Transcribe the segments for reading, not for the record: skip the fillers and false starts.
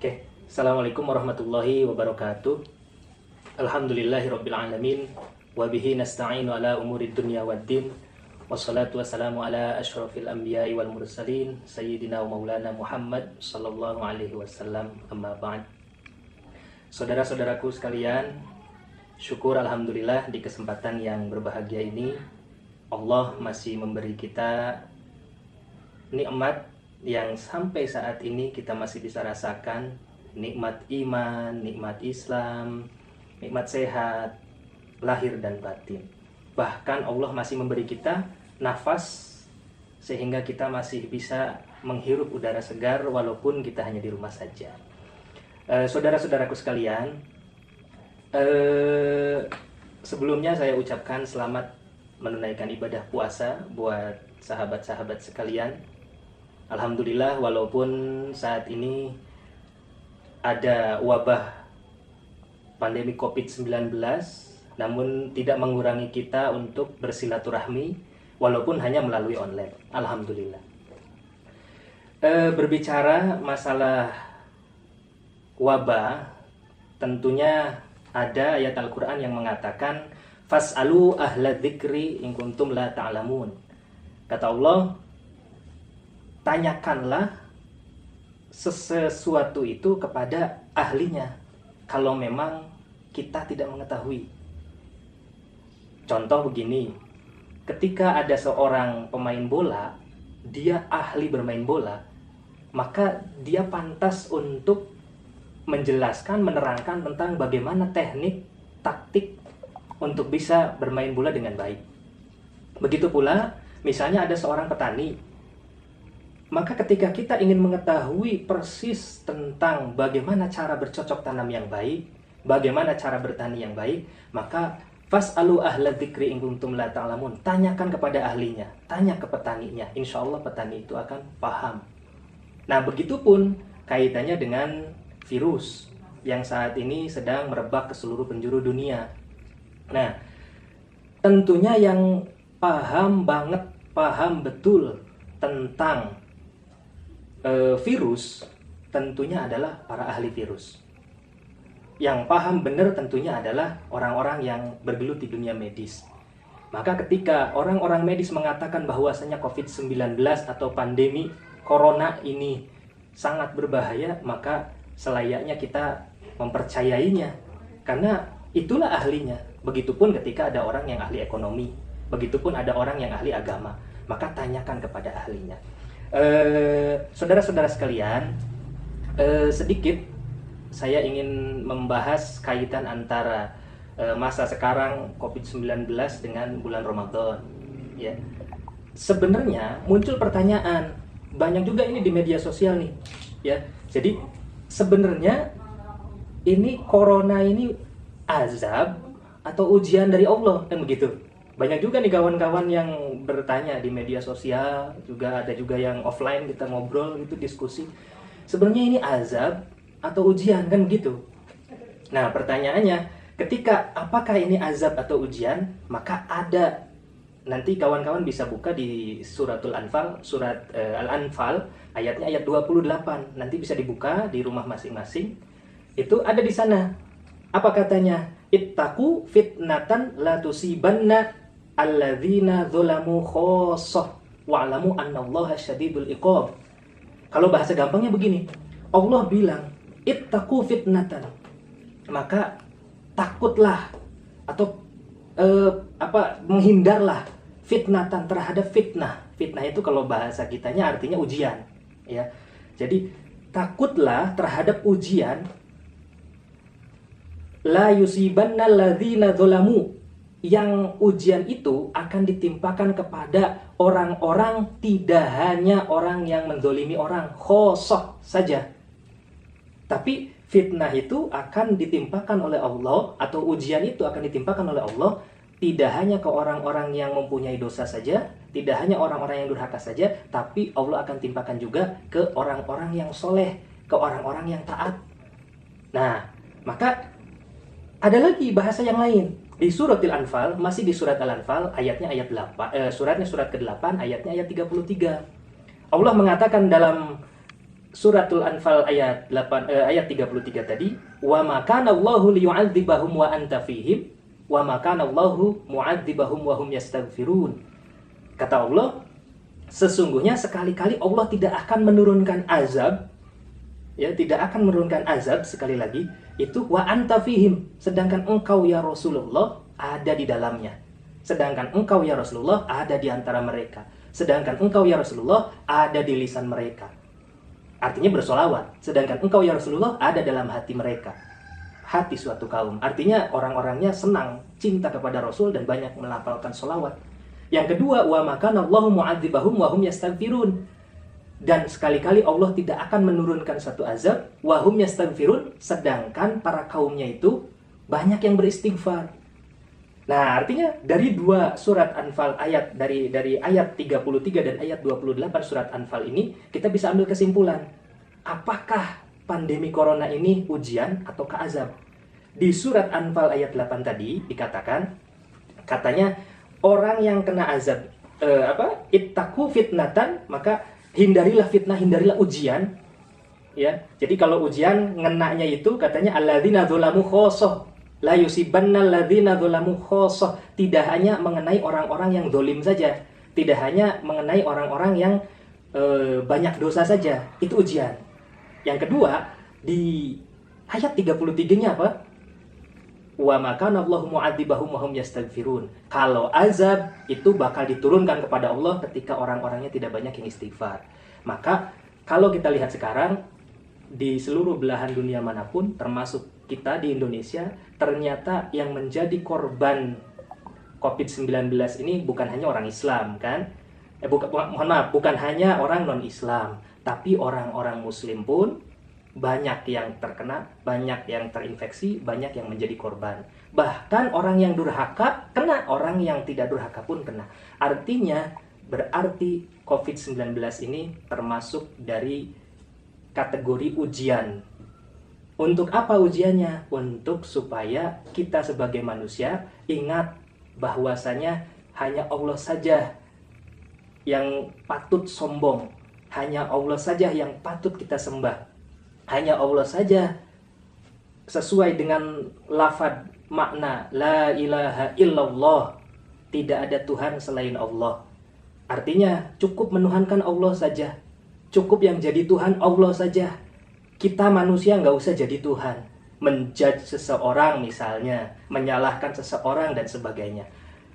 Oke, Assalamualaikum warahmatullahi wabarakatuh. Alhamdulillahirabbil alamin wa bihi nasta'inu ala umurid dunya waddin. Wassalatu wassalamu ala asyrafil anbiya'i wal mursalin sayyidina wa maulana Muhammad sallallahu alaihi wasallam. Amma ba'd. Saudara-saudaraku sekalian, syukur alhamdulillah di kesempatan yang berbahagia ini Allah masih memberi kita nikmat yang sampai saat ini kita masih bisa rasakan, nikmat iman, nikmat Islam, nikmat sehat, lahir dan batin. Bahkan Allah masih memberi kita nafas sehingga kita masih bisa menghirup udara segar walaupun kita hanya di rumah saja. Saudara-saudaraku sekalian, sebelumnya saya ucapkan selamat menunaikan ibadah puasa buat sahabat-sahabat sekalian. Alhamdulillah, walaupun saat ini ada wabah pandemi COVID-19, namun tidak mengurangi kita untuk bersilaturahmi walaupun hanya melalui online. Alhamdulillah. Berbicara masalah wabah, tentunya ada ayat Al-Quran yang mengatakan fas'alu ahla dzikri in kuntum la ta'lamun. Kata Allah, tanyakanlah sesuatu itu kepada ahlinya kalau memang kita tidak mengetahui. Contoh begini, ketika ada seorang pemain bola, dia ahli bermain bola, maka dia pantas untuk menjelaskan, menerangkan tentang bagaimana teknik, taktik untuk bisa bermain bola dengan baik. Begitu pula, misalnya ada seorang petani, maka ketika kita ingin mengetahui persis tentang bagaimana cara bercocok tanam yang baik, bagaimana cara bertani yang baik, maka fas'alu ahla dzikri in kuntum la ta'lamun. Tanyakan kepada ahlinya, tanya ke petaninya. Insya Allah petani itu akan paham. Nah, begitupun kaitannya dengan virus yang saat ini sedang merebak ke seluruh penjuru dunia. Nah, tentunya yang paham banget, paham betul tentang virus tentunya adalah para ahli virus. Yang paham benar tentunya adalah orang-orang yang bergelut di dunia medis. Maka ketika orang-orang medis mengatakan bahwasanya COVID-19 atau pandemi corona ini sangat berbahaya, maka selayaknya kita mempercayainya karena itulah ahlinya. Begitupun ketika ada orang yang ahli ekonomi, begitupun ada orang yang ahli agama, maka tanyakan kepada ahlinya. Saudara-saudara sekalian, sedikit saya ingin membahas kaitan antara masa sekarang COVID-19 dengan bulan Ramadan. Ya, sebenarnya muncul pertanyaan, banyak juga ini di media sosial nih. Ya, jadi sebenarnya ini corona ini azab atau ujian dari Allah, kan begitu? Banyak juga nih kawan-kawan yang bertanya di media sosial, juga ada juga yang offline kita ngobrol gitu, diskusi. Sebenarnya ini azab atau ujian, kan begitu? Nah, pertanyaannya, ketika apakah ini azab atau ujian? Maka ada, nanti kawan-kawan bisa buka di suratul Anfal, surat Al-Anfal, ayatnya ayat 28. Nanti bisa dibuka di rumah masing-masing. Itu ada di sana. Apa katanya? Ittaqu fitnatan la tusibanna alladzina dzalamu khassah wa'lamu annallaha syadidul iqab. Kalau bahasa gampangnya begini, Allah bilang ittaqu fitnatan, maka takutlah atau menghindarlah fitnatan terhadap fitnah. Fitnah itu kalau bahasa kitanya artinya ujian, ya. Jadi takutlah terhadap ujian, la yusibanna alladzina dzalamu, yang ujian itu akan ditimpakan kepada orang-orang, tidak hanya orang yang menzolimi orang, khosoh saja. Tapi fitnah itu akan ditimpakan oleh Allah, atau ujian itu akan ditimpakan oleh Allah, tidak hanya ke orang-orang yang mempunyai dosa saja, tidak hanya orang-orang yang durhaka saja, tapi Allah akan timpakan juga ke orang-orang yang soleh, ke orang-orang yang taat. Nah, maka ada lagi bahasa yang lain. Di suratul Anfal, masih di surat Al-Anfal, ayatnya ayat 8, suratnya surat ke-8, ayatnya ayat 33. Allah mengatakan dalam suratul Anfal ayat 33 tadi, wa ma kana Allahu liyu'adzibahum wa anta fihim wa ma kana Allahu mu'adzibahum wa hum yastaghfirun. Kata Allah, sesungguhnya sekali-kali Allah tidak akan menurunkan azab, ya, tidak akan menurunkan azab, sekali lagi itu wa anta fihim, sedangkan engkau ya Rasulullah ada di dalamnya. Sedangkan engkau ya Rasulullah ada di antara mereka. Sedangkan engkau ya Rasulullah ada di lisan mereka. Artinya bersolawat. Sedangkan engkau ya Rasulullah ada dalam hati mereka. Hati suatu kaum. Artinya orang-orangnya senang, cinta kepada Rasul dan banyak melafalkan solawat. Yang kedua, wa makana Allahu mu'adzibahum wa hum yastaghfirun. Dan sekali-kali Allah tidak akan menurunkan satu azab, wa hum yastaghfirun, sedangkan para kaumnya itu banyak yang beristighfar. Nah, artinya dari dua surat Anfal dari ayat 33 dan ayat 28 surat Anfal ini kita bisa ambil kesimpulan. Apakah pandemi corona ini ujian atau azab? Di surat Anfal ayat 8 tadi dikatakan, katanya orang yang kena azab ittaqu fitnatan, maka hindarilah fitnah, hindarilah ujian. Ya. Jadi kalau ujian ngenanya itu katanya alladzina dzalamu khosoh la yusibanna alladzina dzalamu khosoh, tidak hanya mengenai orang-orang yang dolim saja, tidak hanya mengenai orang-orang yang banyak dosa saja, itu ujian. Yang kedua, di ayat 33-nya apa? Wa makana Allahu mu'adzibahum wa hum yastaghfirun. Kalau azab itu bakal diturunkan kepada Allah ketika orang-orangnya tidak banyak yang istighfar. Maka kalau kita lihat sekarang di seluruh belahan dunia manapun, termasuk kita di Indonesia, ternyata yang menjadi korban COVID-19 ini bukan hanya orang Islam, kan? Bukan hanya orang non-Islam, tapi orang-orang Muslim pun banyak yang terkena, banyak yang terinfeksi, banyak yang menjadi korban. Bahkan orang yang durhaka kena, orang yang tidak durhaka pun kena. Artinya, berarti COVID-19 ini termasuk dari kategori ujian. Untuk apa ujiannya? Untuk supaya kita sebagai manusia ingat bahwasanya hanya Allah saja yang patut sombong, hanya Allah saja yang patut kita sembah, hanya Allah saja sesuai dengan lafaz makna la ilaha illallah, tidak ada Tuhan selain Allah. Artinya cukup menuhankan Allah saja, cukup yang jadi Tuhan Allah saja. Kita manusia nggak usah jadi Tuhan, menjudge seseorang misalnya, menyalahkan seseorang dan sebagainya.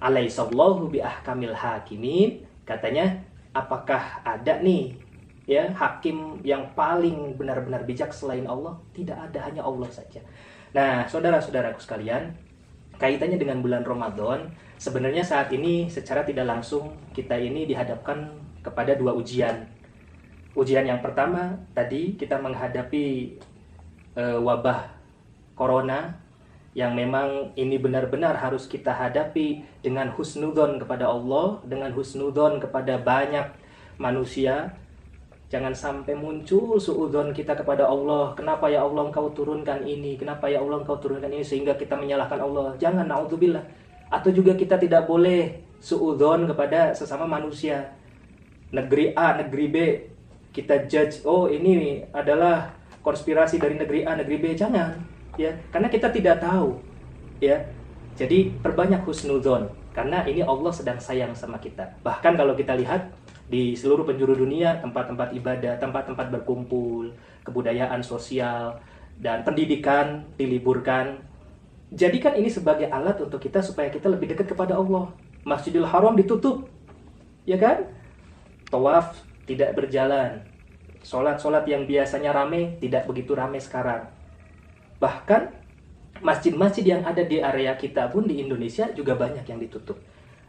Alaihissallahu biahkamil hakimin, katanya, apakah ada nih ya hakim yang paling benar-benar bijak selain Allah? Tidak ada, hanya Allah saja. Nah, saudara-saudaraku sekalian, kaitannya dengan bulan Ramadan, sebenarnya saat ini secara tidak langsung kita ini dihadapkan kepada dua ujian. Ujian yang pertama tadi kita menghadapi wabah corona yang memang ini benar-benar harus kita hadapi dengan husnudzon kepada Allah, dengan husnudzon kepada banyak manusia. Jangan sampai muncul suudzon kita kepada Allah. Kenapa ya Allah engkau turunkan ini? Kenapa ya Allah engkau turunkan ini? Sehingga kita menyalahkan Allah. Jangan, na'udzubillah. Atau juga kita tidak boleh suudzon kepada sesama manusia. Negeri A, negeri B, kita judge, oh ini adalah konspirasi dari negeri A, negeri B. Jangan, ya, karena kita tidak tahu, ya. Jadi perbanyak husnudzon, karena ini Allah sedang sayang sama kita. Bahkan kalau kita lihat di seluruh penjuru dunia, tempat-tempat ibadah, tempat-tempat berkumpul, kebudayaan sosial dan pendidikan diliburkan. Jadikan ini sebagai alat untuk kita supaya kita lebih dekat kepada Allah. Masjidil Haram ditutup, ya kan? Tawaf tidak berjalan. Sholat-sholat yang biasanya ramai tidak begitu ramai sekarang. Bahkan masjid-masjid yang ada di area kita pun di Indonesia juga banyak yang ditutup.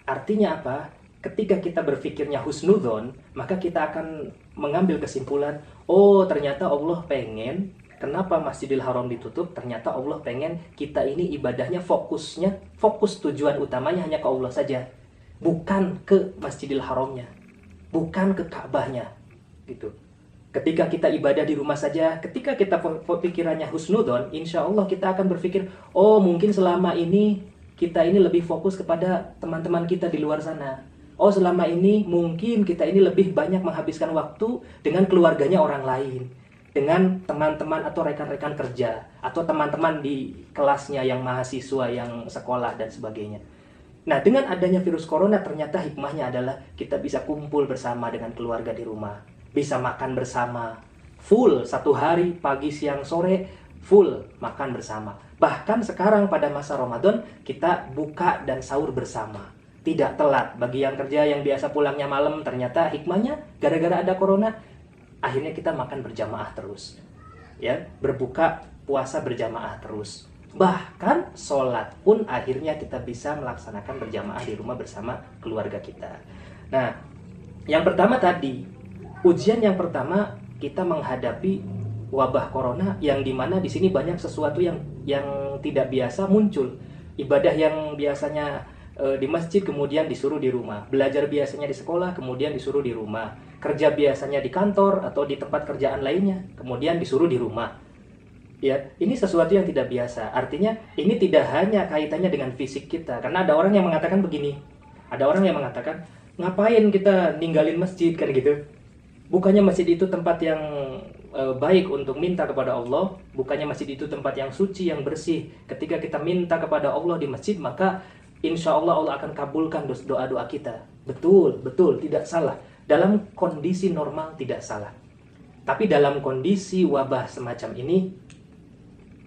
Artinya apa? Ketika kita berpikirnya husnudzon, maka kita akan mengambil kesimpulan, oh ternyata Allah pengen, kenapa Masjidil Haram ditutup? Ternyata Allah pengen kita ini ibadahnya fokus tujuan utamanya hanya ke Allah saja, bukan ke Masjidil Haramnya, bukan ke Ka'bahnya, gitu. Ketika kita ibadah di rumah saja, ketika kita pikirannya husnudzon, insya Allah kita akan berpikir, oh mungkin selama ini kita ini lebih fokus kepada teman-teman kita di luar sana. Oh selama ini mungkin kita ini lebih banyak menghabiskan waktu dengan keluarganya orang lain. dengan teman-teman atau rekan-rekan kerja atau teman-teman di kelasnya yang mahasiswa yang sekolah dan sebagainya. Nah, dengan adanya virus corona ternyata hikmahnya adalah kita bisa kumpul bersama dengan keluarga di rumah, bisa makan bersama, full satu hari, pagi, siang, sore, full makan bersama. Bahkan sekarang pada masa Ramadan kita buka dan sahur bersama, tidak telat. Bagi yang kerja yang biasa pulangnya malam, ternyata hikmahnya gara-gara ada corona, akhirnya kita makan berjamaah terus, ya, berbuka puasa berjamaah terus. Bahkan sholat pun akhirnya kita bisa melaksanakan berjamaah di rumah bersama keluarga kita. Nah, yang pertama tadi, ujian yang pertama kita menghadapi wabah corona, yang dimana di sini banyak sesuatu yang tidak biasa muncul. Ibadah yang biasanya di masjid kemudian disuruh di rumah, belajar biasanya di sekolah kemudian disuruh di rumah, kerja biasanya di kantor atau di tempat kerjaan lainnya kemudian disuruh di rumah. Ya, ini sesuatu yang tidak biasa. Artinya ini tidak hanya kaitannya dengan fisik kita, karena ada orang yang mengatakan begini, ada orang yang mengatakan, ngapain kita ninggalin masjid kan gitu, bukannya masjid itu tempat yang baik untuk minta kepada Allah, bukannya masjid itu tempat yang suci, yang bersih. Ketika kita minta kepada Allah di masjid, maka insya Allah Allah akan kabulkan doa-doa kita. Betul, tidak salah. Dalam kondisi normal tidak salah. Tapi dalam kondisi wabah semacam ini,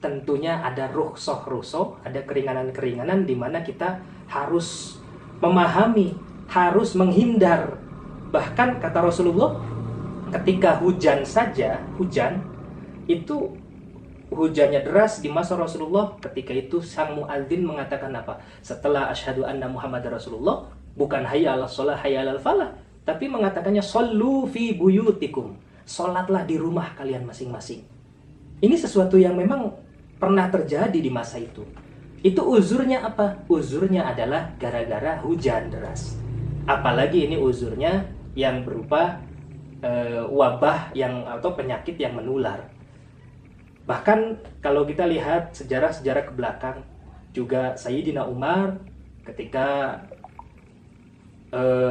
tentunya ada rukhsah, ada keringanan-keringanan di mana kita harus memahami, harus menghindar. Bahkan kata Rasulullah, ketika hujan saja, itu hujannya deras di masa Rasulullah, ketika itu sang muadzin mengatakan apa? Setelah asyhadu anna Muhammad Rasulullah, bukan hayya 'alas shalah, hayya 'alal falah, tapi mengatakannya shollu fi buyutikum, salatlah di rumah kalian masing-masing. Ini sesuatu yang memang pernah terjadi di masa itu. Itu uzurnya apa? Uzurnya adalah gara-gara hujan deras. Apalagi ini uzurnya yang berupa wabah yang atau penyakit yang menular. Bahkan kalau kita lihat sejarah-sejarah ke belakang, juga Sayyidina Umar ketika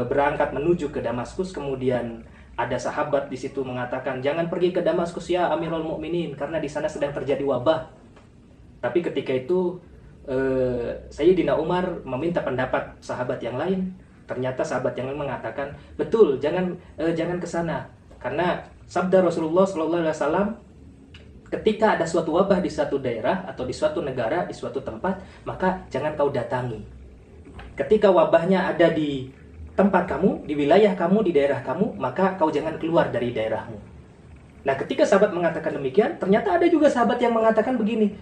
berangkat menuju ke Damaskus, kemudian ada sahabat di situ mengatakan, jangan pergi ke Damaskus ya Amirul Mukminin, karena di sana sedang terjadi wabah. Tapi ketika itu Sayyidina Umar meminta pendapat sahabat yang lain. Ternyata sahabat yang lain mengatakan, betul, jangan ke sana, karena sabda Rasulullah SAW, ketika ada suatu wabah di suatu daerah atau di suatu negara, di suatu tempat, maka jangan kau datangi. Ketika wabahnya ada di tempat kamu, di wilayah kamu, di daerah kamu, maka kau jangan keluar dari daerahmu. Nah, ketika sahabat mengatakan demikian, ternyata ada juga sahabat yang mengatakan begini,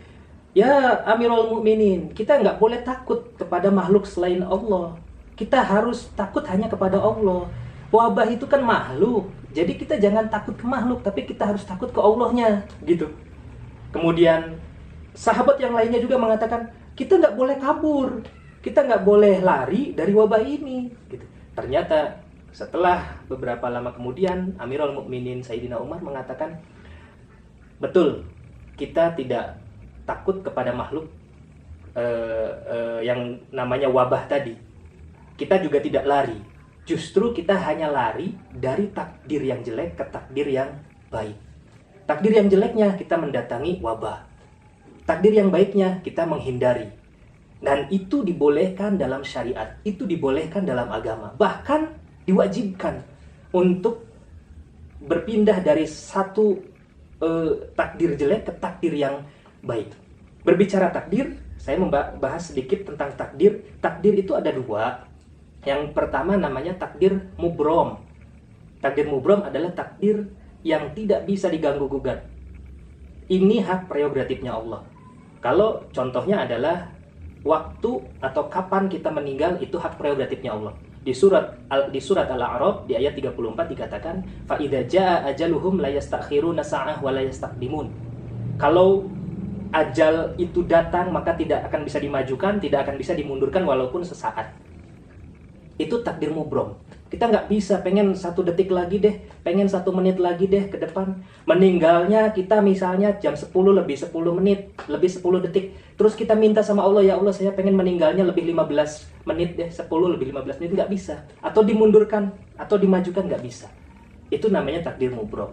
ya Amirul Mukminin, kita nggak boleh takut kepada makhluk selain Allah. Kita harus takut hanya kepada Allah. Wabah itu kan makhluk, jadi kita jangan takut ke makhluk, tapi kita harus takut ke Allahnya, gitu. Kemudian sahabat yang lainnya juga mengatakan, kita nggak boleh kabur, kita nggak boleh lari dari wabah ini, gitu. Ternyata setelah beberapa lama kemudian, Amirul Mukminin Sayyidina Umar mengatakan, betul, kita tidak takut kepada makhluk yang namanya wabah tadi. Kita juga tidak lari, justru kita hanya lari dari takdir yang jelek ke takdir yang baik. Takdir yang jeleknya kita mendatangi wabah, takdir yang baiknya kita menghindari. Dan itu dibolehkan dalam syariat, itu dibolehkan dalam agama, bahkan diwajibkan untuk berpindah dari satu takdir jelek ke takdir yang baik. Berbicara takdir, saya membahas sedikit tentang takdir. Takdir itu ada dua. Yang pertama namanya takdir mubrom. Takdir mubrom adalah takdir yang tidak bisa diganggu-gugat. Ini hak prerogatifnya Allah. Kalau contohnya adalah waktu atau kapan kita meninggal, itu hak prerogatifnya Allah. Di surat Al-A'raf di ayat 34 dikatakan, fa idza jaa ajaluhum la yastakhiruna sa'ah wa la yastaqdimun. Kalau ajal itu datang, maka tidak akan bisa dimajukan, tidak akan bisa dimundurkan walaupun sesaat. Itu takdir mubrom. Kita nggak bisa pengen 1 detik lagi deh, pengen 1 menit lagi deh ke depan. Meninggalnya kita misalnya jam 10 lebih 10 menit, lebih 10 detik. Terus kita minta sama Allah, ya Allah saya pengen meninggalnya lebih 15 menit deh, 10 lebih 15 menit, nggak bisa. Atau dimundurkan, atau dimajukan, nggak bisa. Itu namanya takdir mubrom.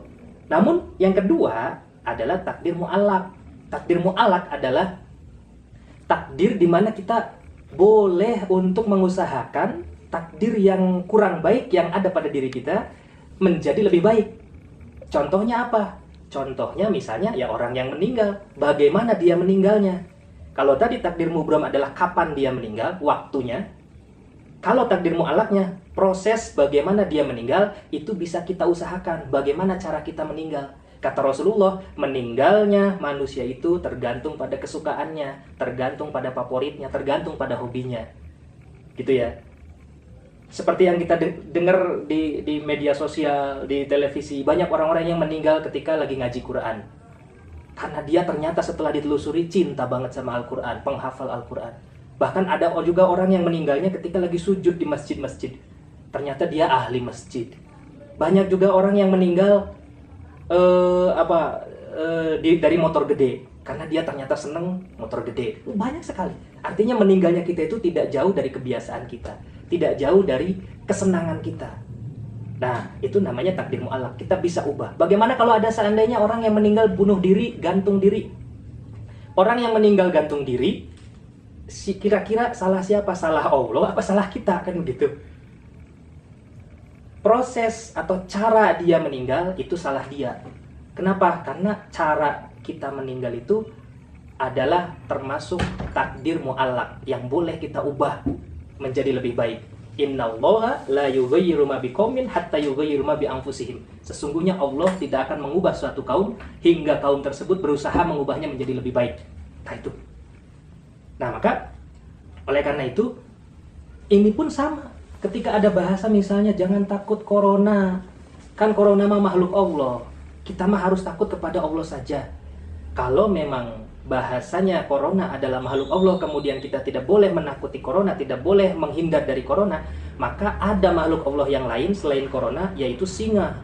Namun yang kedua adalah takdir mu'allaq. Takdir mu'allaq adalah takdir di mana kita boleh untuk mengusahakan takdir yang kurang baik yang ada pada diri kita menjadi lebih baik. Contohnya apa? Contohnya misalnya ya orang yang meninggal, bagaimana dia meninggalnya. Kalau tadi takdir mubram adalah kapan dia meninggal, waktunya. Kalau takdir mu'allaqnya, proses bagaimana dia meninggal itu bisa kita usahakan. Bagaimana cara kita meninggal? Kata Rasulullah, meninggalnya manusia itu tergantung pada kesukaannya, tergantung pada favoritnya, tergantung pada hobinya. Gitu ya. Seperti yang kita dengar di media sosial, di televisi, banyak orang-orang yang meninggal ketika lagi ngaji Quran. Karena dia ternyata setelah ditelusuri cinta banget sama Al-Quran, penghafal Al-Quran. Bahkan ada juga orang yang meninggalnya ketika lagi sujud di masjid-masjid. Ternyata dia ahli masjid. Banyak juga orang yang meninggal dari motor gede karena dia ternyata seneng motor gede. Banyak sekali. Artinya meninggalnya kita itu tidak jauh dari kebiasaan kita, tidak jauh dari kesenangan kita. Nah, itu namanya takdir mu'allaq. Kita bisa ubah. Bagaimana kalau ada seandainya orang yang meninggal bunuh diri, gantung diri? Orang yang meninggal gantung diri, kira-kira salah siapa? Salah Allah apa salah kita? Kan begitu. Proses atau cara dia meninggal itu salah dia. Kenapa? Karena cara kita meninggal itu adalah termasuk takdir mu'allaq yang boleh kita ubah menjadi lebih baik. Innallaha la yughayyiru ma biqaumin hatta yughayyiru ma bi anfusihim. Sesungguhnya Allah tidak akan mengubah suatu kaum hingga kaum tersebut berusaha mengubahnya menjadi lebih baik. Nah itu. Nah maka oleh karena itu ini pun sama. Ketika ada bahasa misalnya jangan takut corona, kan corona mah makhluk Allah, kita mah harus takut kepada Allah saja. Kalau memang bahasanya corona adalah makhluk Allah, kemudian kita tidak boleh menakuti corona, tidak boleh menghindar dari corona, maka ada makhluk Allah yang lain selain corona, yaitu singa.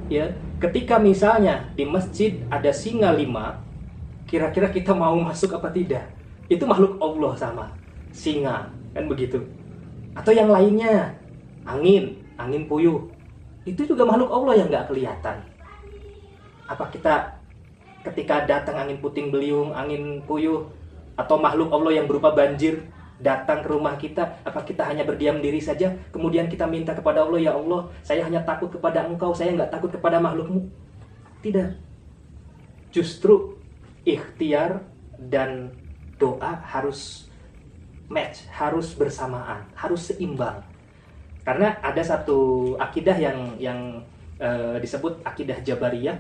Ya, ketika misalnya di masjid ada singa 5, kira-kira kita mau masuk apa tidak? Itu makhluk Allah sama singa, kan begitu. Atau yang lainnya, angin puyuh, itu juga makhluk Allah yang nggak kelihatan. Apa kita ketika datang angin puting beliung, angin puyuh, atau makhluk Allah yang berupa banjir datang ke rumah kita, apa kita hanya berdiam diri saja, kemudian kita minta kepada Allah, ya Allah, saya hanya takut kepada Engkau, saya nggak takut kepada makhlukmu? Tidak. Justru ikhtiar dan doa harus match, harus bersamaan, harus seimbang. Karena ada satu akidah yang disebut akidah Jabariyah.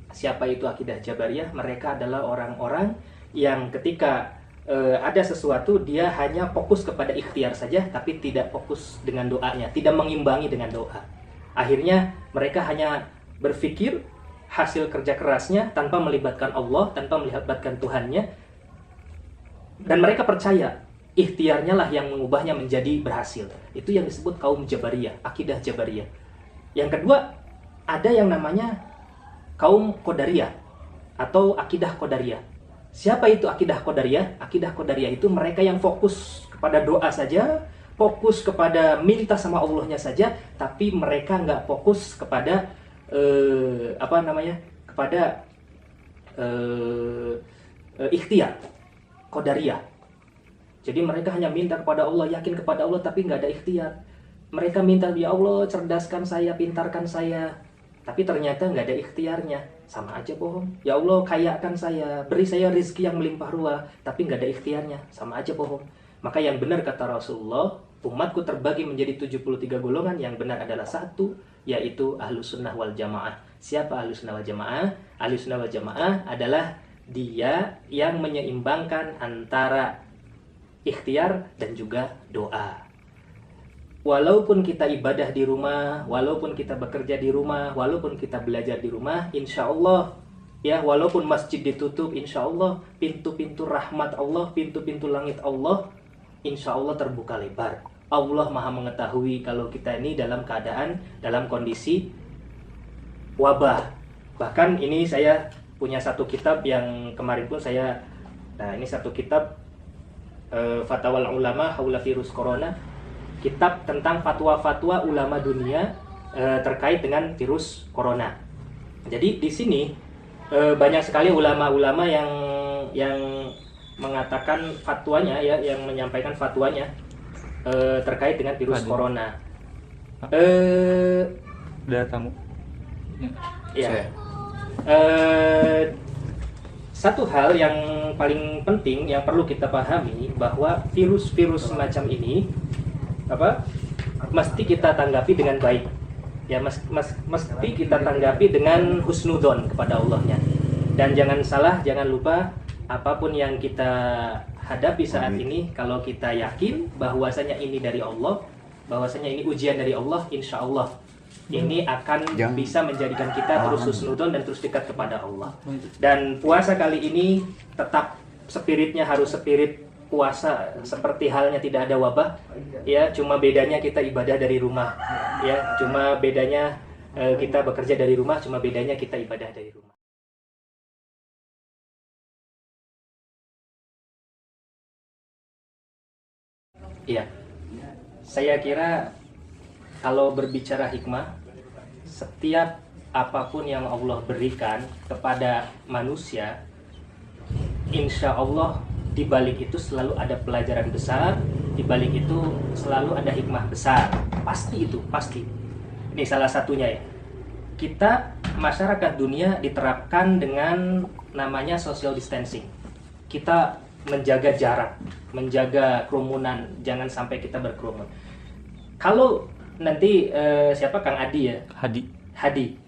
Siapa itu akidah Jabariyah? Mereka adalah orang-orang yang ketika ada sesuatu dia hanya fokus kepada ikhtiar saja, tapi tidak fokus dengan doanya, tidak mengimbangi dengan doa. Akhirnya mereka hanya berpikir hasil kerja kerasnya tanpa melibatkan Allah, tanpa melibatkan Tuhannya, dan mereka percaya ikhtiarnya lah yang mengubahnya menjadi berhasil. Itu yang disebut kaum Jabariyah, akidah Jabariyah. Yang kedua, ada yang namanya kaum Qadariyah atau akidah Qadariyah. Siapa itu akidah Qadariyah? Akidah Qadariyah itu mereka yang fokus kepada doa saja, fokus kepada minta sama Allahnya saja, tapi mereka nggak fokus kepada ikhtiar. Qadariyah. Jadi mereka hanya minta kepada Allah, yakin kepada Allah, tapi nggak ada ikhtiar. Mereka minta, ya Allah cerdaskan saya, pintarkan saya, tapi ternyata nggak ada ikhtiarnya. Sama aja bohong. Ya Allah kayakan saya, beri saya rezeki yang melimpah ruah, tapi nggak ada ikhtiarnya. Sama aja bohong. Maka yang benar kata Rasulullah, umatku terbagi menjadi 73 golongan. Yang benar adalah satu, yaitu Ahlus Sunnah wal Jamaah. Siapa Ahlus Sunnah wal Jamaah? Ahlus Sunnah wal Jamaah adalah dia yang menyeimbangkan antara ikhtiar dan juga doa. Walaupun kita ibadah di rumah, walaupun kita bekerja di rumah, walaupun kita belajar di rumah, insya Allah, ya walaupun masjid ditutup, insya Allah pintu-pintu rahmat Allah, pintu-pintu langit Allah, insya Allah terbuka lebar. Allah maha mengetahui kalau kita ini dalam keadaan, dalam kondisi wabah. Bahkan ini saya punya satu kitab yang kemarin pun ini satu kitab Fatwal Ulama Haula Virus Corona, kitab tentang fatwa-fatwa ulama dunia terkait dengan virus corona. Jadi di sini banyak sekali ulama-ulama yang mengatakan fatwanya, ya, yang menyampaikan fatwanya terkait dengan virus corona. Ada tamu. Ya. Satu hal yang paling penting yang perlu kita pahami bahwa virus-virus semacam ini mesti kita tanggapi dengan baik. Ya, mesti kita tanggapi dengan husnudon kepada Allahnya. Dan jangan salah, jangan lupa apapun yang kita hadapi saat ini, kalau kita yakin bahwasanya ini dari Allah, bahwasanya ini ujian dari Allah, insya Allah ini akan bisa menjadikan kita terus husnudon dan terus dekat kepada Allah. Dan puasa kali ini tetap spiritnya harus spirit puasa seperti halnya tidak ada wabah, ya, cuma bedanya kita ibadah dari rumah, ya, cuma bedanya kita bekerja dari rumah, cuma bedanya kita ibadah dari rumah. Iya, saya kira kalau berbicara hikmah, setiap apapun yang Allah berikan kepada manusia, insya Allah di balik itu selalu ada pelajaran besar, di balik itu selalu ada hikmah besar. Pasti itu, pasti. Ini salah satunya ya. Kita masyarakat dunia diterapkan dengan namanya social distancing. Kita menjaga jarak, menjaga kerumunan, jangan sampai kita berkerumun. Kalau nanti siapa Kang Adi ya? Hadi.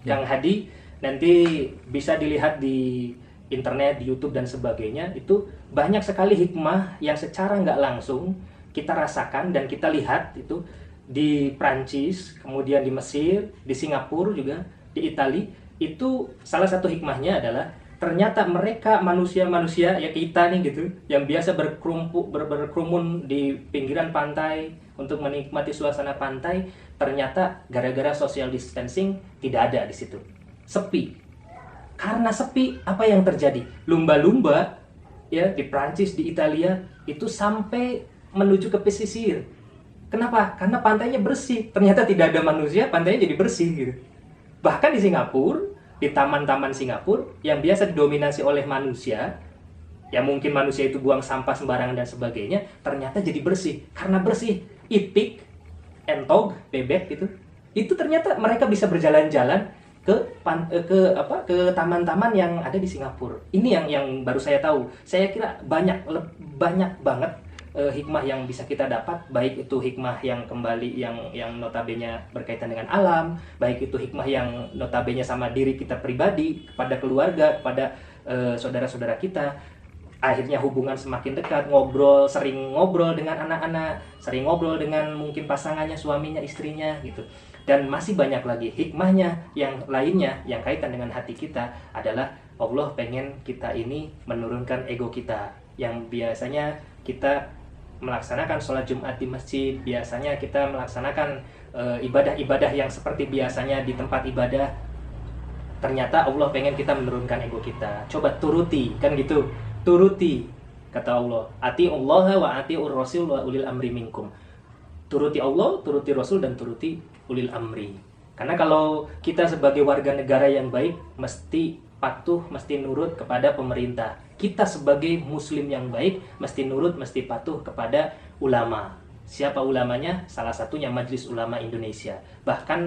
Ya. Kang Hadi nanti bisa dilihat di internet, di YouTube dan sebagainya, itu banyak sekali hikmah yang secara nggak langsung kita rasakan dan kita lihat itu di Prancis, kemudian di Mesir, di Singapura juga, di Italia. Itu salah satu hikmahnya adalah ternyata mereka manusia-manusia ya kita nih gitu, yang biasa berkerumun di pinggiran pantai untuk menikmati suasana pantai, ternyata gara-gara social distancing tidak ada di situ, sepi. Karena sepi, apa yang terjadi? Lumba-lumba ya di Prancis, di Italia itu sampai menuju ke pesisir. Kenapa? Karena pantainya bersih. Ternyata tidak ada manusia, pantainya jadi bersih gitu. Bahkan di Singapura, di taman-taman Singapura yang biasa didominasi oleh manusia, ya mungkin manusia itu buang sampah sembarangan dan sebagainya, ternyata jadi bersih. Karena bersih, itik, entog, bebek gitu, itu ternyata mereka bisa berjalan-jalan ke taman-taman yang ada di Singapura. Ini yang baru saya tahu. Saya kira banyak banget hikmah yang bisa kita dapat, baik itu hikmah yang kembali yang notabene berkaitan dengan alam, baik itu hikmah yang notabene sama diri kita pribadi, kepada keluarga, kepada saudara-saudara kita. Akhirnya hubungan semakin dekat, sering ngobrol dengan anak-anak, sering ngobrol dengan mungkin pasangannya, suaminya, istrinya gitu. Dan masih banyak lagi hikmahnya yang lainnya yang kaitan dengan hati kita adalah Allah pengen kita ini menurunkan ego kita. Yang biasanya kita melaksanakan sholat Jumat di masjid, biasanya kita melaksanakan ibadah-ibadah yang seperti biasanya di tempat ibadah, ternyata Allah pengen kita menurunkan ego kita. Coba turuti, kan gitu. Turuti, kata Allah, atiullaha wa atiur rasul wa ulil amri minkum. Turuti Allah, turuti Rasul, dan turuti ulil amri. Karena kalau kita sebagai warga negara yang baik, mesti patuh, mesti nurut kepada pemerintah. Kita sebagai muslim yang baik, mesti nurut, mesti patuh kepada ulama. Siapa ulamanya? Salah satunya Majelis Ulama Indonesia. Bahkan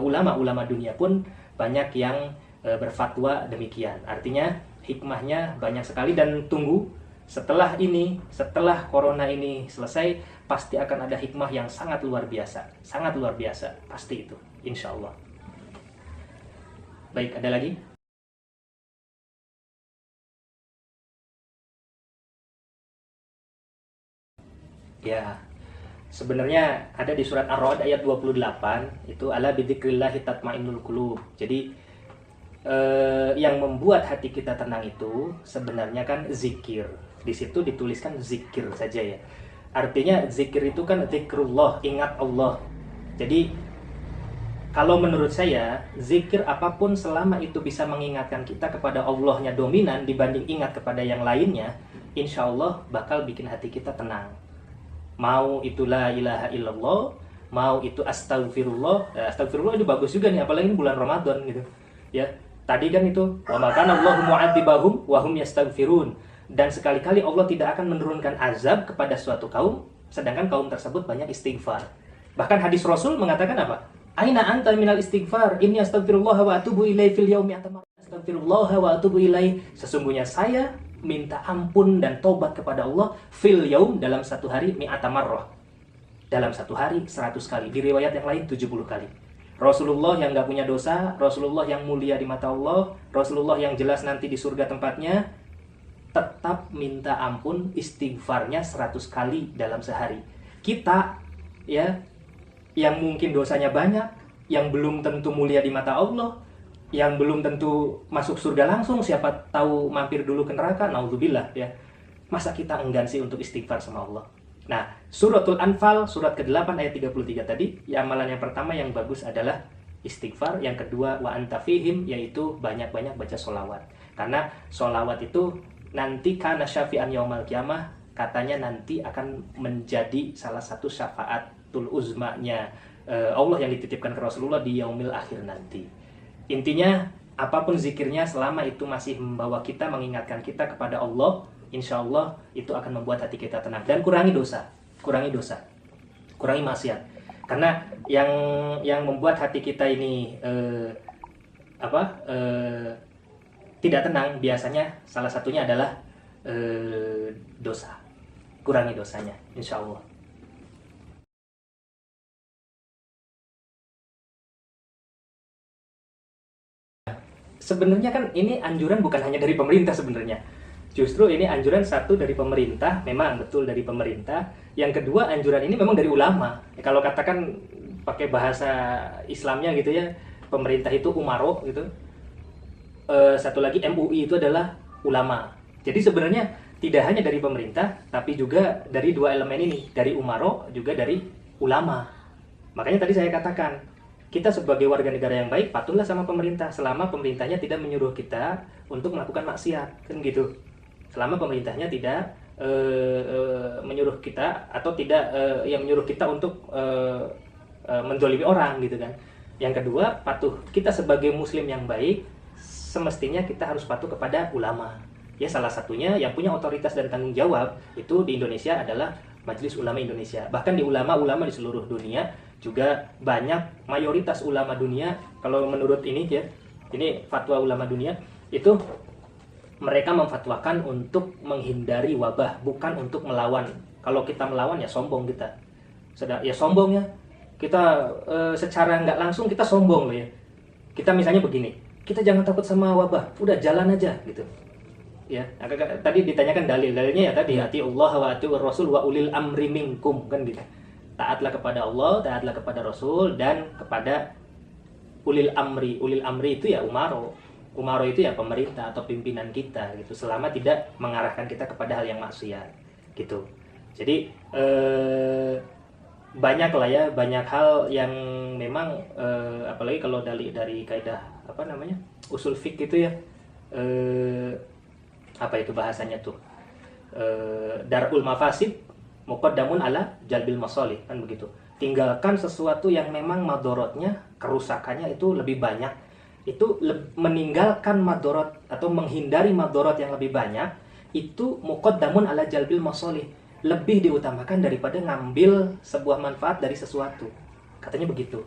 ulama-ulama dunia pun banyak yang berfatwa demikian. Artinya hikmahnya banyak sekali, dan tunggu setelah corona ini selesai, pasti akan ada hikmah yang sangat luar biasa, pasti itu, insya Allah. Baik, ada lagi? Ya, sebenarnya ada di surat Ar-Ra'd ayat 28, itu ala bidzikrillahi tatmainnul qulub. Jadi yang membuat hati kita tenang itu sebenarnya kan zikir. Di situ dituliskan zikir saja ya. Artinya zikir itu kan zikrullah, ingat Allah. Jadi kalau menurut saya, zikir apapun selama itu bisa mengingatkan kita kepada Allahnya dominan dibanding ingat kepada yang lainnya, insya Allah bakal bikin hati kita tenang. Mau itu la ilaha illallah, mau itu astagfirullah. Astagfirullah itu bagus juga nih, apalagi ini bulan Ramadan gitu. Ya, Tadi kan itu, wa ma kana Allahu mu'adzibahum wa hum yastaghfirun. Dan sekali-kali Allah tidak akan menurunkan azab kepada suatu kaum sedangkan kaum tersebut banyak istighfar. Bahkan hadis Rasul mengatakan apa? Aina anta minal istighfar? Inni astaghfirullah wa atubu ilaihi fil yaumi atamar. Astaghfirullah wa atubu ilaihi. Sesungguhnya saya minta ampun dan tobat kepada Allah fil yaum, dalam satu hari, mi'ata marrah. Dalam satu hari 100 kali. Di riwayat yang lain 70 kali. Rasulullah yang gak punya dosa, Rasulullah yang mulia di mata Allah, Rasulullah yang jelas nanti di surga tempatnya, tetap minta ampun, istighfarnya 100 kali dalam sehari. Kita ya, yang mungkin dosanya banyak, yang belum tentu mulia di mata Allah, yang belum tentu masuk surga langsung, siapa tahu mampir dulu ke neraka, naudzubillah ya. Masa kita enggan sih untuk istighfar sama Allah? Nah, suratul Anfal, surat ke-8 ayat 33 tadi, amalan yang pertama yang bagus adalah istighfar. Yang kedua, wa anta fihim, yaitu banyak-banyak baca sholawat. Karena sholawat itu nanti kana syafi'an yaumal qiyamah, katanya nanti akan menjadi salah satu syafaatul uzmanya Allah yang dititipkan ke Rasulullah di yaumil akhir nanti. Intinya, apapun zikirnya selama itu masih membawa kita, mengingatkan kita kepada Allah, insya Allah itu akan membuat hati kita tenang. Dan kurangi dosa, kurangi maksiat. Karena yang membuat hati kita ini tidak tenang biasanya salah satunya adalah dosa. Kurangi dosanya, insya Allah. Sebenarnya kan ini anjuran bukan hanya dari pemerintah sebenarnya. Justru ini anjuran satu dari pemerintah, memang betul dari pemerintah. Yang kedua, anjuran ini memang dari ulama. Ya, kalau katakan pakai bahasa Islamnya gitu ya, pemerintah itu umaro gitu. Satu lagi MUI itu adalah ulama. Jadi sebenarnya tidak hanya dari pemerintah, tapi juga dari dua elemen ini, dari umaro juga dari ulama. Makanya tadi saya katakan, kita sebagai warga negara yang baik patuhlah sama pemerintah selama pemerintahnya tidak menyuruh kita untuk melakukan maksiat, kan gitu. Selama pemerintahnya tidak menyuruh kita atau tidak menyuruh kita untuk menzalimi orang gitu kan. Yang kedua, patuh. Kita sebagai muslim yang baik semestinya kita harus patuh kepada ulama. Ya, salah satunya yang punya otoritas dan tanggung jawab itu di Indonesia adalah Majelis Ulama Indonesia. Bahkan di ulama-ulama di seluruh dunia juga banyak, mayoritas ulama dunia kalau menurut ini ya, ini fatwa ulama dunia itu mereka memfatwakan untuk menghindari wabah, bukan untuk melawan. Kalau kita melawan ya sombong kita. Ya sombong ya. Kita secara nggak langsung kita sombong loh ya. Kita misalnya begini, kita jangan takut sama wabah, udah jalan aja gitu. Ya, tadi ditanyakan dalilnya ya tadi, ati Allah wa ati Rasul wa ulil amri minkum, kan gitu. Taatlah kepada Allah, taatlah kepada Rasul, dan kepada ulil amri. Ulil amri itu ya umaro. Umaro itu ya pemerintah atau pimpinan kita gitu, selama tidak mengarahkan kita kepada hal yang maksiat gitu. Jadi banyak lah ya, banyak hal yang memang apalagi kalau dari kaidah apa namanya usul fiqh itu ya, apa itu bahasanya tuh, darul mafasid muqaddamun ala jalbil masalih, kan begitu. Tinggalkan sesuatu yang memang madorotnya, kerusakannya itu lebih banyak, itu meninggalkan madorot atau menghindari madorot yang lebih banyak, itu muqaddamun ala jalbil masalih, lebih diutamakan daripada ngambil sebuah manfaat dari sesuatu, katanya begitu.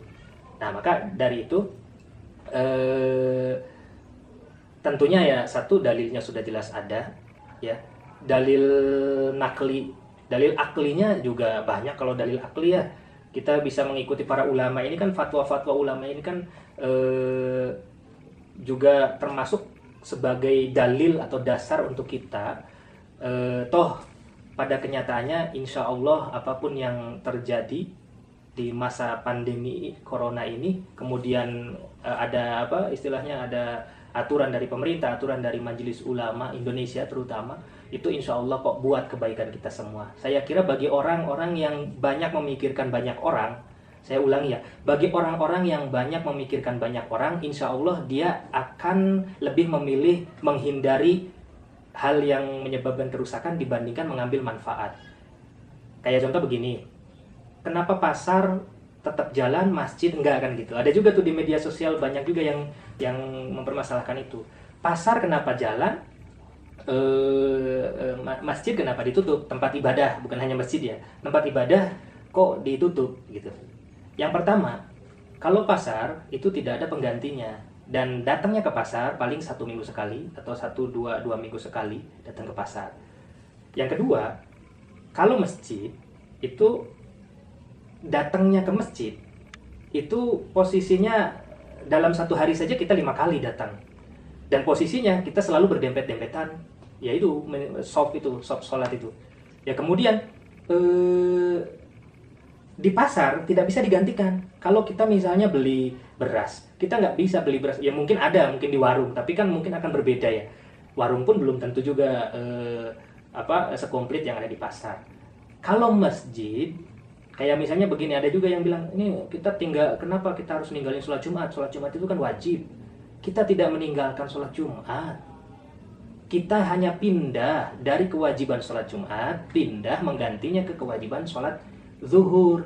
Nah, maka dari itu tentunya ya, satu, dalilnya sudah jelas ada ya, dalil nakli, dalil aklinya juga banyak. Kalau dalil akli ya kita bisa mengikuti para ulama ini kan, fatwa-fatwa ulama ini kan juga termasuk sebagai dalil atau dasar untuk kita. Toh pada kenyataannya insya Allah apapun yang terjadi di masa pandemi corona ini, kemudian ada apa istilahnya, ada aturan dari pemerintah, aturan dari Majelis Ulama Indonesia terutama, itu insya Allah kok buat kebaikan kita semua. Saya kira bagi orang-orang yang banyak memikirkan banyak orang, saya ulangi ya, bagi orang-orang yang banyak memikirkan banyak orang, insya Allah dia akan lebih memilih menghindari hal yang menyebabkan kerusakan dibandingkan mengambil manfaat. Kayak contoh begini, kenapa pasar tetap jalan, masjid enggak kan gitu. Ada juga tuh di media sosial banyak juga yang mempermasalahkan itu. Pasar kenapa jalan, masjid kenapa ditutup? Tempat ibadah, bukan hanya masjid ya, tempat ibadah kok ditutup gitu. Yang pertama, kalau pasar itu tidak ada penggantinya, dan datangnya ke pasar paling 1 minggu sekali atau dua minggu sekali datang ke pasar. Yang kedua, kalau masjid itu datangnya ke masjid itu posisinya dalam 1 hari saja kita 5 kali datang, dan posisinya kita selalu berdempet-dempetan, yaitu soft sholat itu ya. Kemudian di pasar tidak bisa digantikan. Kalau kita misalnya beli beras, kita nggak bisa beli beras, ya mungkin di warung, tapi kan mungkin akan berbeda ya. Warung pun belum tentu juga sekomplit yang ada di pasar. Kalau masjid, kayak misalnya begini, ada juga yang bilang, ini kenapa kita harus ninggalin sholat Jumat? Sholat Jumat itu kan wajib. Kita tidak meninggalkan sholat Jumat. Kita hanya pindah dari kewajiban sholat Jumat, pindah menggantinya ke kewajiban sholat zuhur.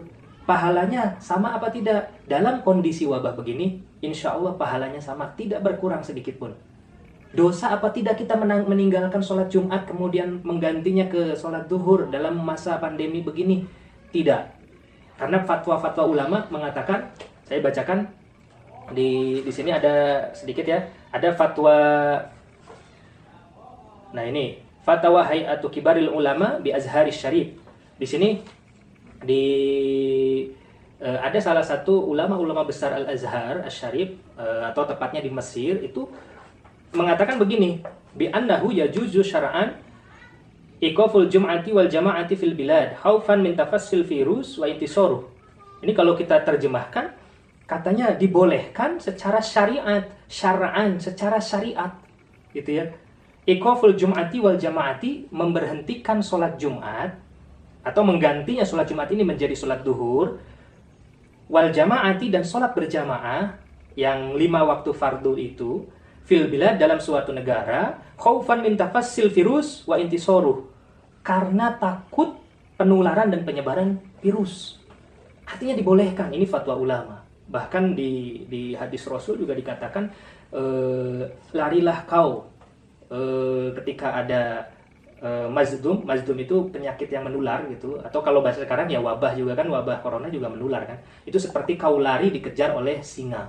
Pahalanya sama apa tidak? Dalam kondisi wabah begini, insya Allah pahalanya sama, tidak berkurang sedikit pun. Dosa apa tidak kita meninggalkan sholat Jumat kemudian menggantinya ke sholat zuhur dalam masa pandemi begini? Tidak. Karena fatwa-fatwa ulama mengatakan, saya bacakan di sini ada sedikit ya, ada fatwa. Nah ini fatwa Hay'atu Kibaril Ulama bi Azharis Syarif. Di sini ada salah satu ulama-ulama besar Al-Azhar Asy-Syarif, atau tepatnya di Mesir, itu mengatakan begini, bi annahu yajuzu syar'an iqaful jum'ati wal jama'ati fil bilad khaufan min tafassil virus wa intisaruh. Ini kalau kita terjemahkan, katanya dibolehkan secara syar'an, secara syariat gitu ya. Iqaful jum'ati wal jama'ati, memberhentikan sholat Jumat atau menggantinya sholat Jumat ini menjadi sholat duhur, wal jama'ati, dan sholat berjamaah yang 5 waktu fardu itu, fil bilad, dalam suatu negara, khaufan min tafassil virus wa intisaruh, karena takut penularan dan penyebaran virus. Artinya dibolehkan, ini fatwa ulama. Bahkan di hadis Rasul juga dikatakan, larilah kau ketika ada mazdum itu penyakit yang menular gitu, atau kalau bahasa sekarang ya wabah juga kan, wabah corona juga menular kan. Itu seperti kau lari dikejar oleh singa.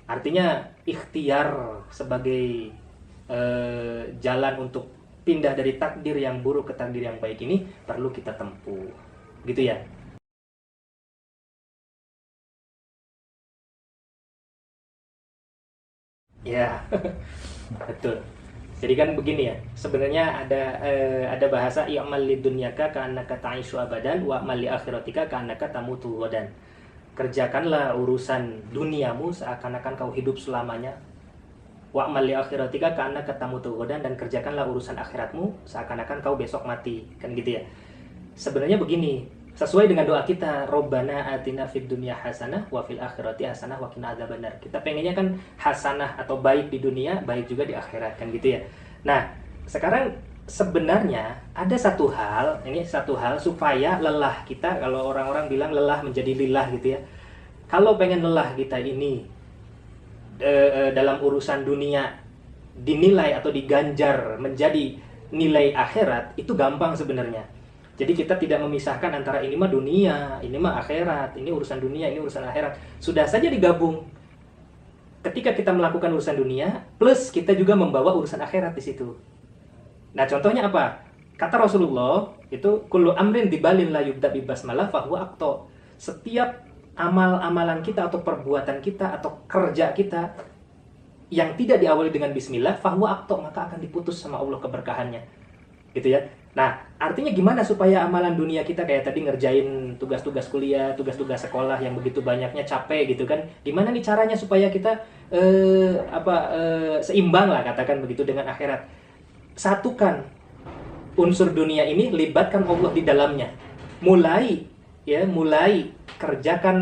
Artinya ikhtiar sebagai jalan untuk pindah dari takdir yang buruk ke takdir yang baik ini perlu kita tempuh, gitu ya. Ya, betul. Jadi kan begini ya, sebenarnya ada bahasa i'mal lidunyaka ka'annaka ta'ishu abadan wa amal li akhiratika ka'annaka tamutu ghadan. Kerjakanlah urusan duniamu seakan-akan kau hidup selamanya. Wa amal li akhiratika ka'annaka tamutu ghadan, dan kerjakanlah urusan akhiratmu seakan-akan kau besok mati. Kan gitu ya. Sebenarnya begini, sesuai dengan doa kita, Robbana atina fid dunya hasanah wa fil akhirati hasanah wa qina adzabannar. Kita pengennya kan hasanah atau baik di dunia, baik juga di akhirat, kan gitu ya. Nah, sekarang sebenarnya ada satu hal supaya lelah kita, kalau orang-orang bilang lelah menjadi lillah gitu ya. Kalau pengen lelah kita ini dalam urusan dunia dinilai atau diganjar menjadi nilai akhirat, itu gampang sebenarnya. Jadi kita tidak memisahkan antara ini mah dunia, ini mah akhirat, ini urusan dunia, ini urusan akhirat. Sudah saja digabung. Ketika kita melakukan urusan dunia, plus kita juga membawa urusan akhirat di situ. Nah, contohnya apa? Kata Rasulullah, itu kullu amrin dibalin la yubda bi basmalah fahuwa aqta. Setiap amal-amalan kita atau perbuatan kita atau kerja kita yang tidak diawali dengan bismillah, fahuwa aqta, maka akan diputus sama Allah keberkahannya. Gitu ya. Nah, artinya gimana supaya amalan dunia kita kayak tadi ngerjain tugas-tugas kuliah, tugas-tugas sekolah yang begitu banyaknya, capek gitu kan. Gimana nih caranya supaya kita seimbang lah, katakan begitu, dengan akhirat. Satukan unsur dunia ini, libatkan Allah di dalamnya. Mulai kerjakan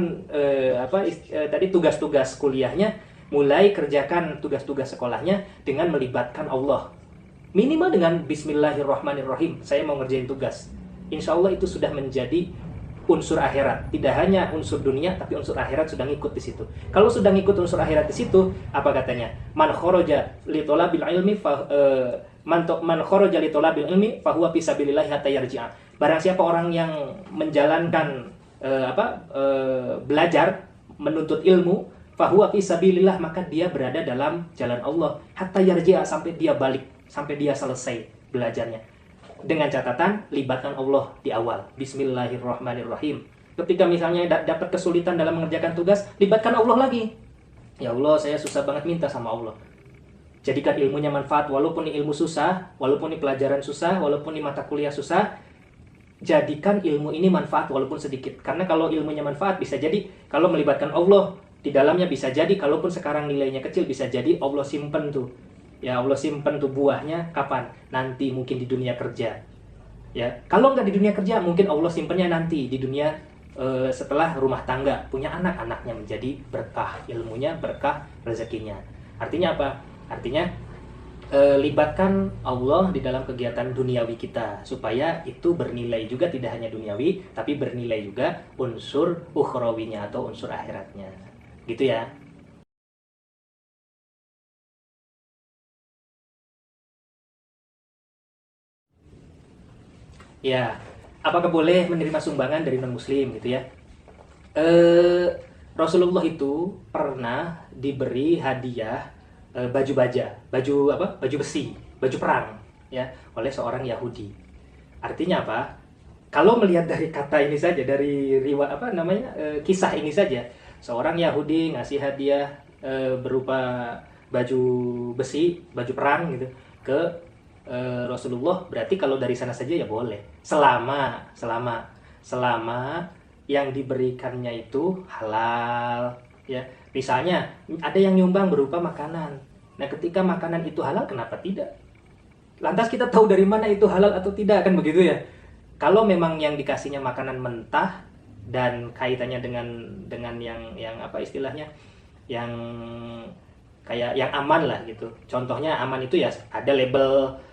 tadi tugas-tugas kuliahnya, mulai kerjakan tugas-tugas sekolahnya dengan melibatkan Allah. Minimal dengan Bismillahirrahmanirrahim, saya mau ngerjain tugas. Insya Allah itu sudah menjadi unsur akhirat. Tidak hanya unsur dunia, tapi unsur akhirat sudah ngikut di situ. Kalau sudah ngikut unsur akhirat di situ, apa katanya? Man kharaja li talabil ilmi man kharaja li talabil ilmi fa huwa fi sabilillah hatta yarji'a. Barang siapa orang yang menjalankan belajar menuntut ilmu, fa huwa fi sabilillah, maka dia berada dalam jalan Allah hatta yarji'a, sampai dia balik, sampai dia selesai belajarnya. Dengan catatan, libatkan Allah di awal. Bismillahirrahmanirrahim. Ketika misalnya dapat kesulitan dalam mengerjakan tugas, libatkan Allah lagi. Ya Allah, saya susah banget, minta sama Allah. Jadikan ilmunya manfaat, walaupun ini ilmu susah, walaupun ini pelajaran susah, walaupun ini mata kuliah susah, jadikan ilmu ini manfaat walaupun sedikit. Karena kalau ilmunya manfaat, bisa jadi kalau melibatkan Allah di dalamnya, bisa jadi kalaupun sekarang nilainya kecil, bisa jadi Allah simpen tuh. Ya Allah simpen tuh buahnya kapan? Nanti mungkin di dunia kerja. Ya, kalau nggak di dunia kerja, mungkin Allah simpennya nanti di dunia setelah rumah tangga, punya anak-anaknya menjadi berkah ilmunya, berkah rezekinya. Artinya apa? Artinya libatkan Allah di dalam kegiatan duniawi kita, supaya itu bernilai juga, tidak hanya duniawi, tapi bernilai juga unsur ukhrawinya atau unsur akhiratnya. Gitu ya. Ya, apakah boleh menerima sumbangan dari non-muslim gitu ya? Rasulullah itu pernah diberi hadiah baju baja, baju apa? Baju besi, baju perang ya, oleh seorang Yahudi. Artinya apa? Kalau melihat dari kata ini saja, dari kisah ini saja, seorang Yahudi ngasih hadiah berupa baju besi, baju perang gitu ke Rasulullah, berarti kalau dari sana saja ya boleh, selama yang diberikannya itu halal ya. Misalnya ada yang nyumbang berupa makanan, nah ketika makanan itu halal, kenapa tidak? Lantas kita tahu dari mana itu halal atau tidak, kan begitu ya. Kalau memang yang dikasihnya makanan mentah dan kaitannya dengan yang apa istilahnya, yang kayak yang aman lah gitu. Contohnya aman itu ya ada label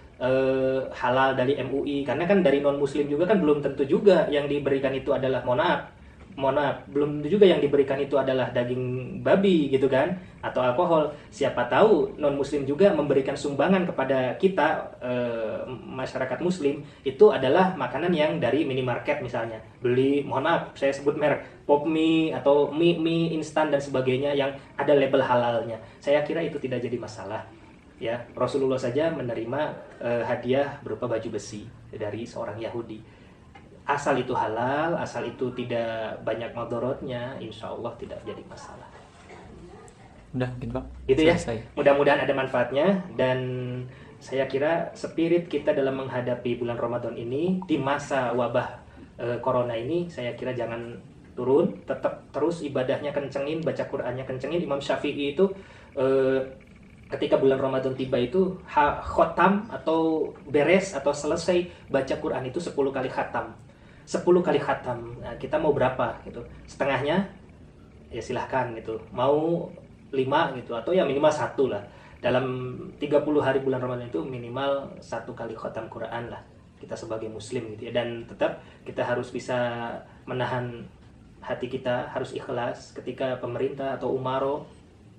halal dari MUI, karena kan dari non muslim juga kan belum tentu juga yang diberikan itu adalah, mohon maaf, belum tentu juga yang diberikan itu adalah daging babi gitu kan, atau alkohol. Siapa tahu non muslim juga memberikan sumbangan kepada kita masyarakat muslim itu adalah makanan yang dari minimarket misalnya, beli, mohon maaf saya sebut merek, pop mie atau mie instan dan sebagainya yang ada label halalnya. Saya kira itu tidak jadi masalah ya. Rasulullah saja menerima hadiah berupa baju besi dari seorang Yahudi. Asal itu halal, asal itu tidak banyak madorotnya, insya Allah tidak jadi masalah. Udah gitu Pak, gitu ya. selesai. Mudah-mudahan ada manfaatnya, dan saya kira spirit kita dalam menghadapi bulan Ramadan ini di masa wabah corona ini, saya kira jangan turun, tetap terus ibadahnya kencengin, baca Qur'annya kencengin. Imam Syafi'i itu ketika bulan Ramadan tiba itu khotam atau beres atau selesai baca Quran itu 10 kali khatam. 10 kali khatam. Nah, kita mau berapa gitu? Setengahnya ya silahkan gitu. Mau 5 gitu, atau ya minimal 1 lah. Dalam 30 hari bulan Ramadan itu minimal 1 kali khatam Quran lah, kita sebagai muslim gitu ya. Dan tetap kita harus bisa menahan hati kita, harus ikhlas ketika pemerintah atau umaro,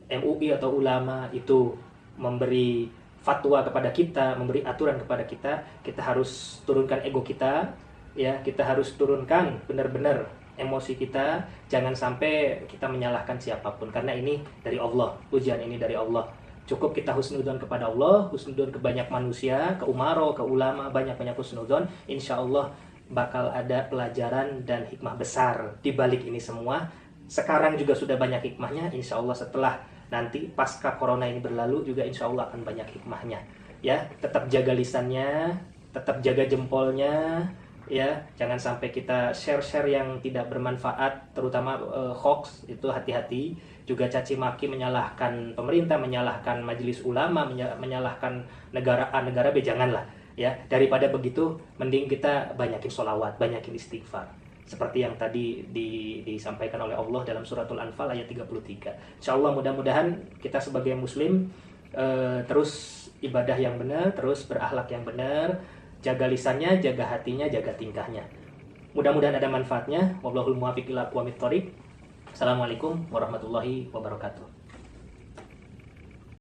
MUI atau ulama itu memberi fatwa kepada kita, memberi aturan kepada kita, kita harus turunkan ego kita ya, kita harus turunkan benar-benar emosi kita, jangan sampai kita menyalahkan siapapun, karena ini dari Allah, ujian ini dari Allah. Cukup kita husnudon kepada Allah, husnudon ke banyak manusia, ke umaro, ke ulama, banyak-banyak husnudon, insya Allah bakal ada pelajaran dan hikmah besar di balik ini semua. Sekarang juga sudah banyak hikmahnya, insya Allah setelah nanti pasca corona ini berlalu juga insya Allah akan banyak hikmahnya ya. Tetap jaga lisannya, tetap jaga jempolnya ya, jangan sampai kita share-share yang tidak bermanfaat, terutama hoax itu hati-hati. Juga caci maki, menyalahkan pemerintah, menyalahkan majelis ulama, menyalahkan negara A, negara B, janganlah ya. Daripada begitu, mending kita banyakin sholawat, banyakin istighfar, seperti yang tadi disampaikan oleh Allah dalam suratul Anfal ayat 33. Insyaallah mudah-mudahan kita sebagai muslim terus ibadah yang benar, terus berakhlak yang benar, jaga lisannya, jaga hatinya, jaga tingkahnya. Mudah-mudahan ada manfaatnya. Wallahul muwaffiq ila aqwamit thoriq. Assalamualaikum warahmatullahi wabarakatuh.